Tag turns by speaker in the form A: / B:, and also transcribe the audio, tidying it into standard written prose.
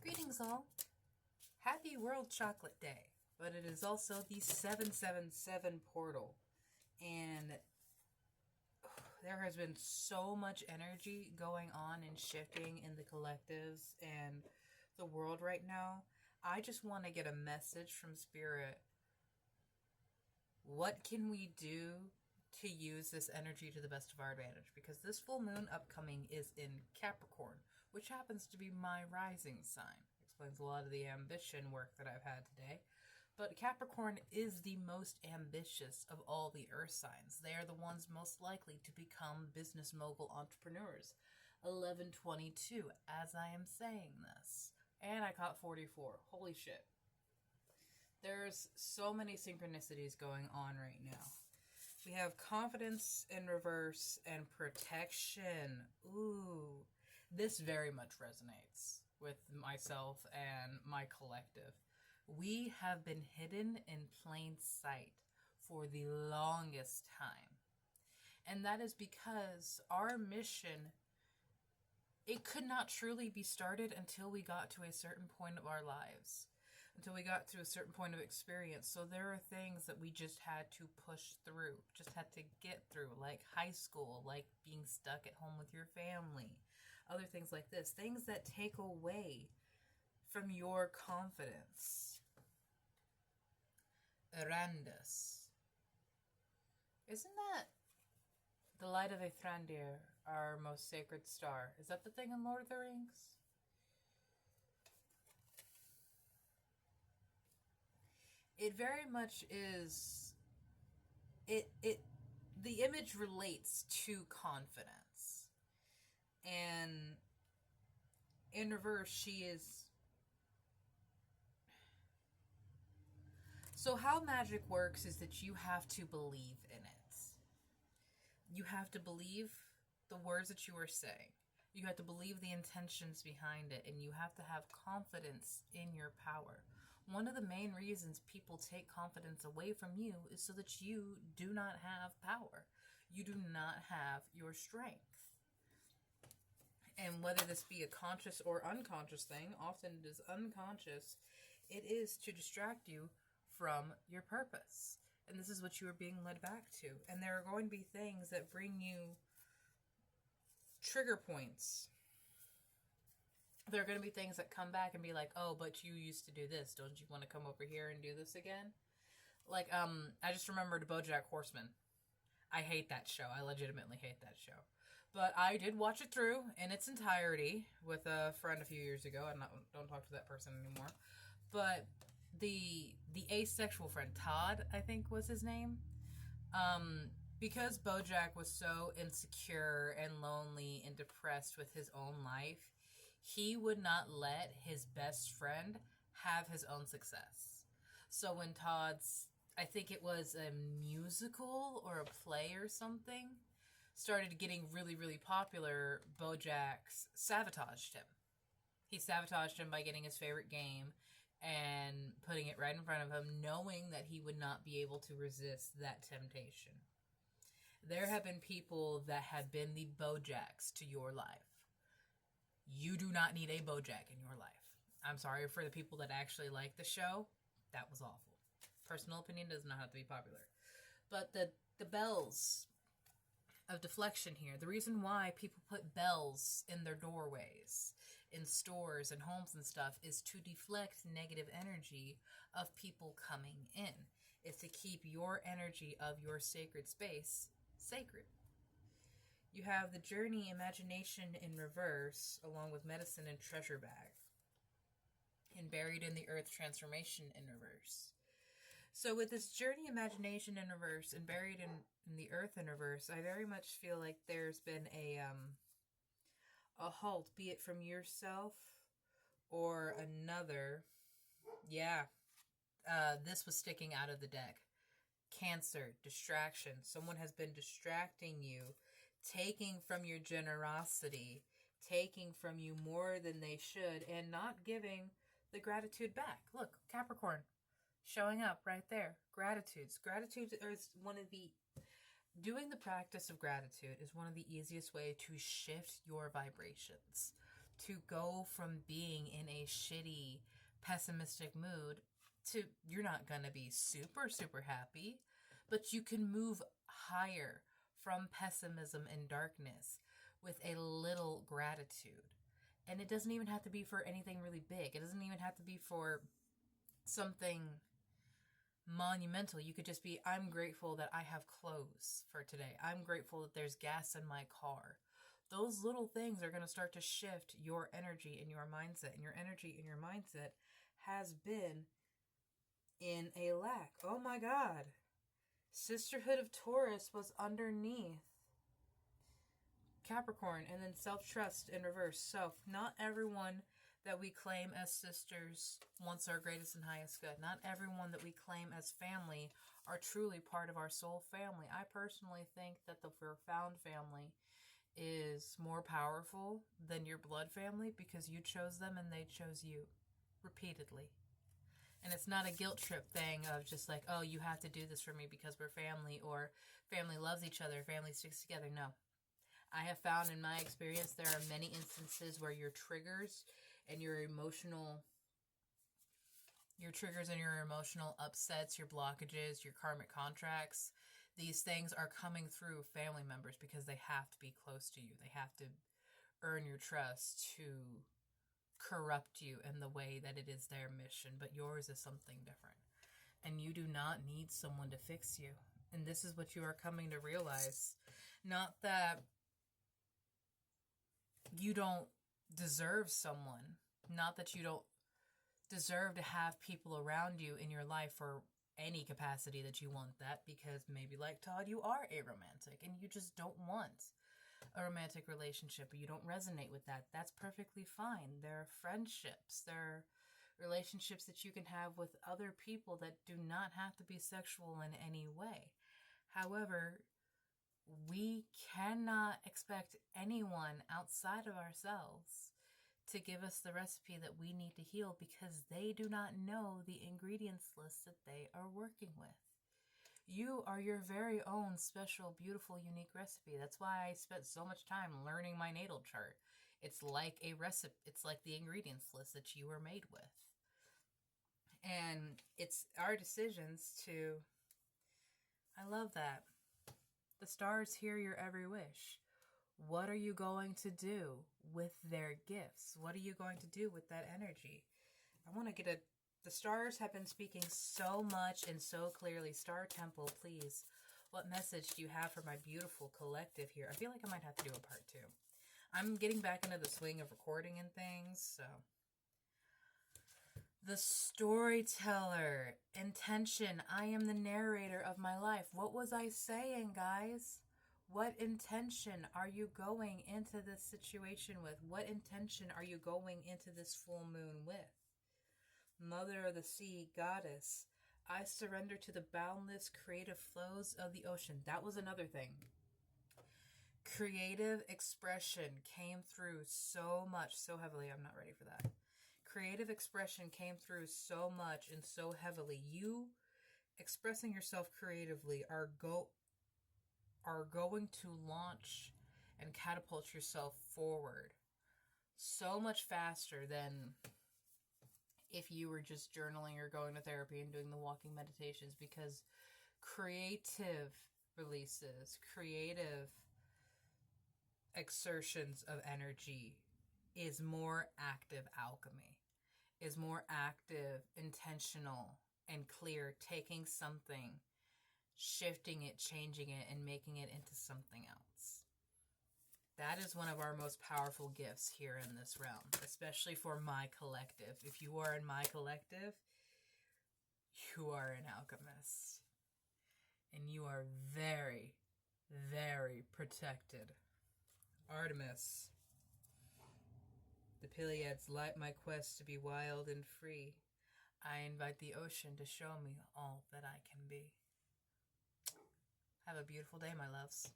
A: Greetings all. Happy World Chocolate Day. But it is also the 777 portal. And there has been so much energy going on and shifting in the collectives and the world right now. I just want to get a message from Spirit. What can we do to use this energy to the best of our advantage? Because this full moon upcoming is in Capricorn, which happens to be my rising sign. Explains a lot of the ambition work that I've had today. But Capricorn is the most ambitious of all the earth signs. They are the ones most likely to become business mogul entrepreneurs. 1122, as I am saying this. And I caught 44. Holy shit. There's so many synchronicities going on right now. We have confidence in reverse and protection. Ooh, this very much resonates with myself and my collective. We have been hidden in plain sight for the longest time. And that is because our mission, it could not truly be started until we got to a certain point of our lives. Until we got to a certain point of experience. So there are things that we just had to push through, just had to get through, like high school, like being stuck at home with your family, other things like this, things that take away from your confidence. Arandus. Isn't that the light of Thrandir, our most sacred star? Is that the thing in Lord of the Rings? It very much is. The image relates to confidence, and in reverse, she is. So how magic works is that you have to believe in it. You have to believe the words that you are saying. You have to believe the intentions behind it, and you have to have confidence in your power. One of the main reasons people take confidence away from you is so that you do not have power. You do not have your strength. And whether this be a conscious or unconscious thing, often it is unconscious, it is to distract you from your purpose. And this is what you are being led back to. And there are going to be things that bring you trigger points. There are going to be things that come back and be like, oh, but you used to do this. Don't you want to come over here and do this again? Like, I just remembered BoJack Horseman. I hate that show. I legitimately hate that show. But I did watch it through in its entirety with a friend a few years ago. I don't talk to that person anymore. But the asexual friend, Todd, I think was his name. Because BoJack was so insecure and lonely and depressed with his own life, he would not let his best friend have his own success. So when Todd's, I think it was a musical or a play or something, started getting really, really popular, BoJack sabotaged him. He sabotaged him by getting his favorite game and putting it right in front of him, knowing that he would not be able to resist that temptation. There have been people that have been the BoJacks to your life. You do not need a BoJack in your life. I'm sorry for the people that actually like the show. That was awful. Personal opinion does not have to be popular. But the bells of deflection here, the reason why people put bells in their doorways, in stores and homes and stuff, is to deflect negative energy of people coming in. It's to keep your energy of your sacred space sacred. You have the journey imagination in reverse, along with medicine and treasure bag, and buried in the earth transformation in reverse. So with this journey imagination in reverse and buried in the earth in reverse, I very much feel like there's been a halt, be it from yourself or another. Yeah, this was sticking out of the deck. Cancer, distraction. Someone has been distracting you, taking from your generosity, taking from you more than they should, and not giving the gratitude back. Look, Capricorn, showing up right there. Gratitude is one of the... Doing the practice of gratitude is one of the easiest way to shift your vibrations, to go from being in a shitty, pessimistic mood to you're not going to be super, super happy, but you can move higher from pessimism and darkness with a little gratitude. And it doesn't even have to be for anything really big. It doesn't even have to be for something monumental. You could just be, I'm grateful that I have clothes for today. I'm grateful that there's gas in my car. Those little things are going to start to shift your energy and your mindset. And your energy and your mindset has been in a lack. Oh my God. Sisterhood of Taurus was underneath Capricorn, and then self-trust in reverse. So not everyone that we claim as sisters wants our greatest and highest good. Not everyone that we claim as family are truly part of our soul family. I personally think that the profound family is more powerful than your blood family because you chose them and they chose you repeatedly. And it's not a guilt trip thing of just like, oh, you have to do this for me because we're family, or family loves each other, family sticks together. No. I have found in my experience there are many instances where your triggers and your emotional upsets, your blockages, your karmic contracts, these things are coming through family members because they have to be close to you. They have to earn your trust to corrupt you in the way that it is their mission, but yours is something different. And you do not need someone to fix you. And this is what you are coming to realize. Not that you don't deserve someone. Not that you don't deserve to have people around you in your life for any capacity that you want that, because maybe like Todd, you are aromantic and you just don't want a romantic relationship, or you don't resonate with that. That's perfectly fine. There are friendships. There are relationships that you can have with other people that do not have to be sexual in any way. However, we cannot expect anyone outside of ourselves to give us the recipe that we need to heal, because they do not know the ingredients list that they are working with. You are your very own special, beautiful, unique recipe. That's why I spent so much time learning my natal chart. It's like a recipe. It's like the ingredients list that you were made with. And it's our decisions to... I love that. The stars hear your every wish. What are you going to do with their gifts? What are you going to do with that energy? I want to get a... The stars have been speaking so much and so clearly. Star Temple, please. What message do you have for my beautiful collective here? I feel like I might have to do a part 2. I'm getting back into the swing of recording and things, so... The storyteller. Intention. I am the narrator of my life. What was I saying, guys? What intention are you going into this situation with? What intention are you going into this full moon with? Mother of the sea, goddess, I surrender to the boundless creative flows of the ocean. That was another thing. Creative expression came through so much, so heavily. I'm not ready for that. Creative expression came through so much and so heavily. You expressing yourself creatively are going to launch and catapult yourself forward so much faster than if you were just journaling or going to therapy and doing the walking meditations, because creative releases, creative exertions of energy is more active alchemy, is more active, intentional, and clear, taking something, shifting it, changing it, and making it into something else. That is one of our most powerful gifts here in this realm, especially for my collective. If you are in my collective, you are an alchemist. And you are very, very protected. Artemis. The Pleiades light my quest to be wild and free. I invite the ocean to show me all that I can be. Have a beautiful day, my loves.